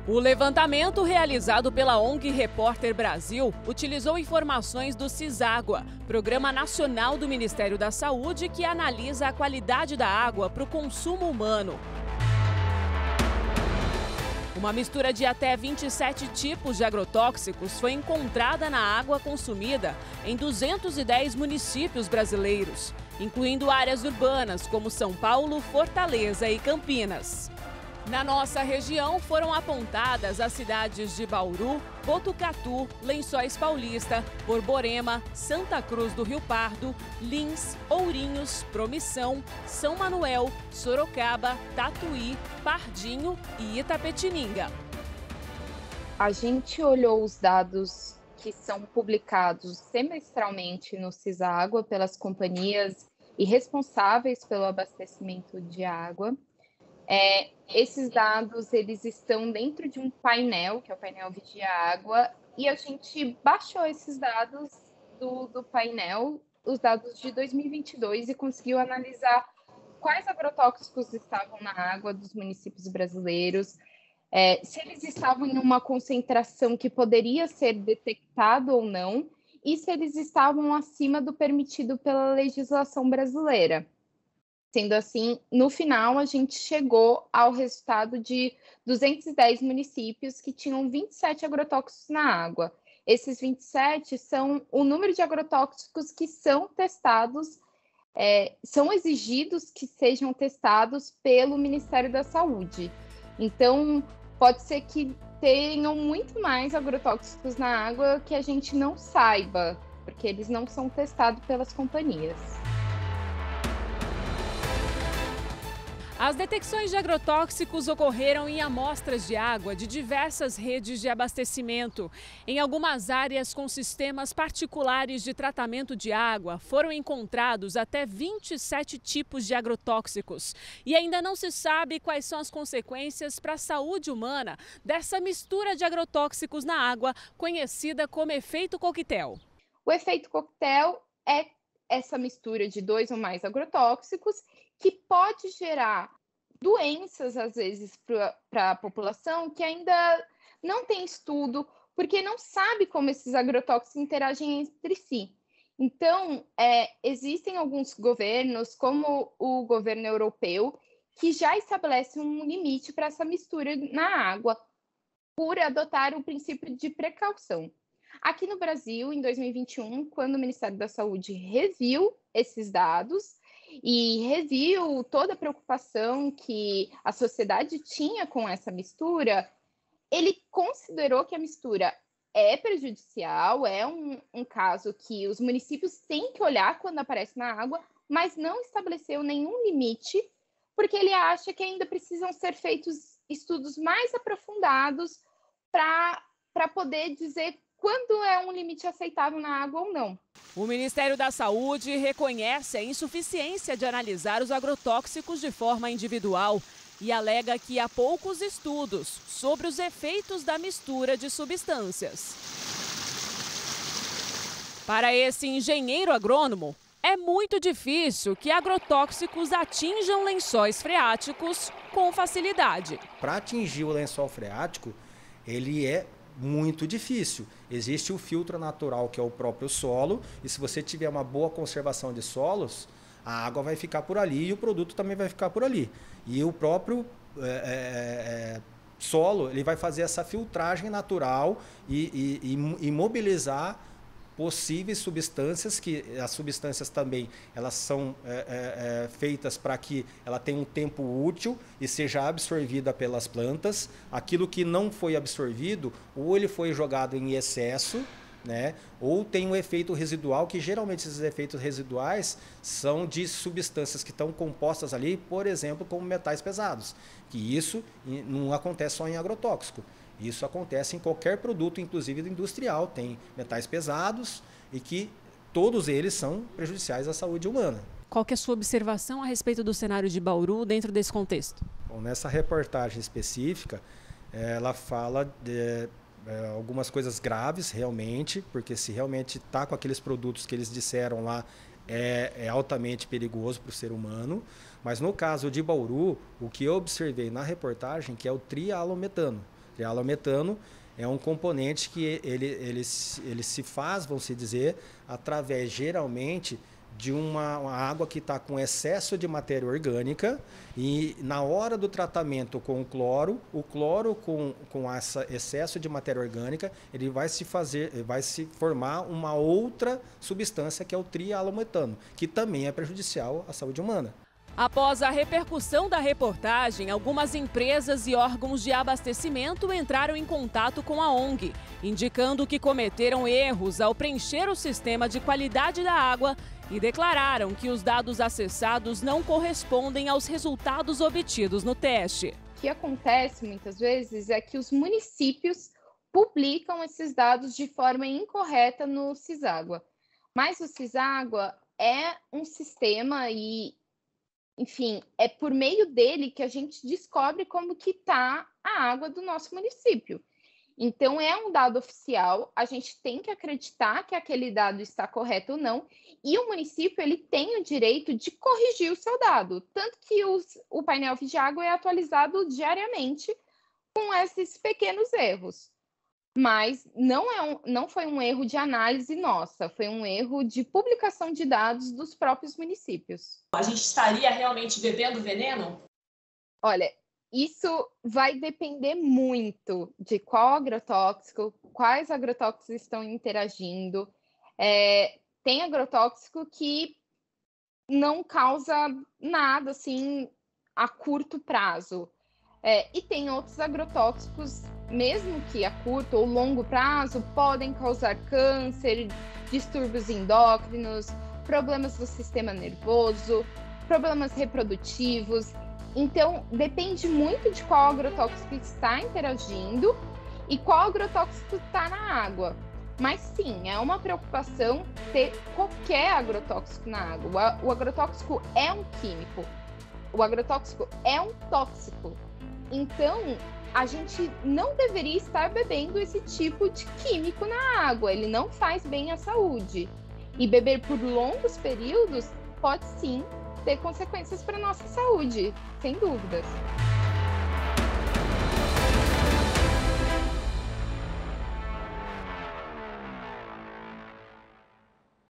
O levantamento realizado pela ONG Repórter Brasil utilizou informações do CISÁGUA, Programa Nacional do Ministério da Saúde, que analisa a qualidade da água para o consumo humano. Uma mistura de até 27 tipos de agrotóxicos foi encontrada na água consumida em 210 municípios brasileiros, incluindo áreas urbanas como São Paulo, Fortaleza e Campinas. Na nossa região foram apontadas as cidades de Bauru, Botucatu, Lençóis Paulista, Borborema, Santa Cruz do Rio Pardo, Lins, Ourinhos, Promissão, São Manuel, Sorocaba, Tatuí, Pardinho e Itapetininga. A gente olhou os dados que são publicados semestralmente no CISÁGUA pelas companhias e responsáveis pelo abastecimento de água. Esses dados eles estão dentro de um painel, que é o painel Vigia Água, e a gente baixou esses dados do painel, os dados de 2022, e conseguiu analisar quais agrotóxicos estavam na água dos municípios brasileiros, se eles estavam em uma concentração que poderia ser detectado ou não, e se eles estavam acima do permitido pela legislação brasileira. Sendo assim, no final, a gente chegou ao resultado de 210 municípios que tinham 27 agrotóxicos na água. Esses 27 são o número de agrotóxicos que são testados, são exigidos que sejam testados pelo Ministério da Saúde. Então, pode ser que tenham muito mais agrotóxicos na água que a gente não saiba, porque eles não são testados pelas companhias. As detecções de agrotóxicos ocorreram em amostras de água de diversas redes de abastecimento. Em algumas áreas com sistemas particulares de tratamento de água, foram encontrados até 27 tipos de agrotóxicos. E ainda não se sabe quais são as consequências para a saúde humana dessa mistura de agrotóxicos na água, conhecida como efeito coquetel. O efeito coquetel é essa mistura de 2 ou mais agrotóxicos que pode gerar doenças, às vezes, para a população que ainda não tem estudo, porque não sabe como esses agrotóxicos interagem entre si. Então, existem alguns governos, como o governo europeu, que já estabelecem um limite para essa mistura na água, por adotar o princípio de precaução. Aqui no Brasil, em 2021, quando o Ministério da Saúde reviu esses dados e reviu toda a preocupação que a sociedade tinha com essa mistura, ele considerou que a mistura é prejudicial, é um caso que os municípios têm que olhar quando aparece na água, mas não estabeleceu nenhum limite, porque ele acha que ainda precisam ser feitos estudos mais aprofundados para poder dizer quando é um limite aceitável na água ou não. O Ministério da Saúde reconhece a insuficiência de analisar os agrotóxicos de forma individual e alega que há poucos estudos sobre os efeitos da mistura de substâncias. Para esse engenheiro agrônomo, é muito difícil que agrotóxicos atinjam lençóis freáticos com facilidade. Para atingir o lençol freático, ele é muito difícil. Existe o filtro natural, que é o próprio solo, e se você tiver uma boa conservação de solos, a água vai ficar por ali e o produto também vai ficar por ali. E o próprio solo, ele vai fazer essa filtragem natural e mobilizar possíveis substâncias, que as substâncias também elas são feitas para que ela tenha um tempo útil e seja absorvida pelas plantas. Aquilo que não foi absorvido, ou ele foi jogado em excesso, né? Ou tem um efeito residual, que geralmente esses efeitos residuais são de substâncias que estão compostas ali, por exemplo, como metais pesados, que isso não acontece só em agrotóxico. Isso acontece em qualquer produto, inclusive industrial, tem metais pesados e que todos eles são prejudiciais à saúde humana. Qual que é a sua observação a respeito do cenário de Bauru dentro desse contexto? Bom, nessa reportagem específica, ela fala de algumas coisas graves, realmente, porque se realmente está com aqueles produtos que eles disseram lá, é altamente perigoso para o ser humano. Mas no caso de Bauru, o que eu observei na reportagem, que é o trialometano. trialometano é um componente que ele se faz, vamos dizer, através, geralmente, de uma água que está com excesso de matéria orgânica e na hora do tratamento com o cloro com esse excesso de matéria orgânica, ele vai se formar uma outra substância que é o trialometano, que também é prejudicial à saúde humana. Após a repercussão da reportagem, algumas empresas e órgãos de abastecimento entraram em contato com a ONG, indicando que cometeram erros ao preencher o sistema de qualidade da água e declararam que os dados acessados não correspondem aos resultados obtidos no teste. O que acontece muitas vezes é que os municípios publicam esses dados de forma incorreta no Ciságua. Mas o Ciságua é um sistema e, enfim, é por meio dele que a gente descobre como que está a água do nosso município. Então, é um dado oficial, a gente tem que acreditar que aquele dado está correto ou não, e o município ele tem o direito de corrigir o seu dado, tanto que o painel Vigiágua é atualizado diariamente com esses pequenos erros. Mas não foi um erro de análise nossa, foi um erro de publicação de dados dos próprios municípios. A gente estaria realmente bebendo veneno? Olha, isso vai depender muito de qual agrotóxico, quais agrotóxicos estão interagindo. Tem agrotóxico que não causa nada assim a curto prazo. E tem outros agrotóxicos, mesmo que a curto ou longo prazo, podem causar câncer, distúrbios endócrinos, problemas do sistema nervoso, problemas reprodutivos. Então, depende muito de qual agrotóxico está interagindo e qual agrotóxico está na água. Mas sim, é uma preocupação ter qualquer agrotóxico na água. O agrotóxico é um químico, o agrotóxico é um tóxico. Então, a gente não deveria estar bebendo esse tipo de químico na água, ele não faz bem à saúde. E beber por longos períodos pode sim ter consequências para a nossa saúde, sem dúvidas.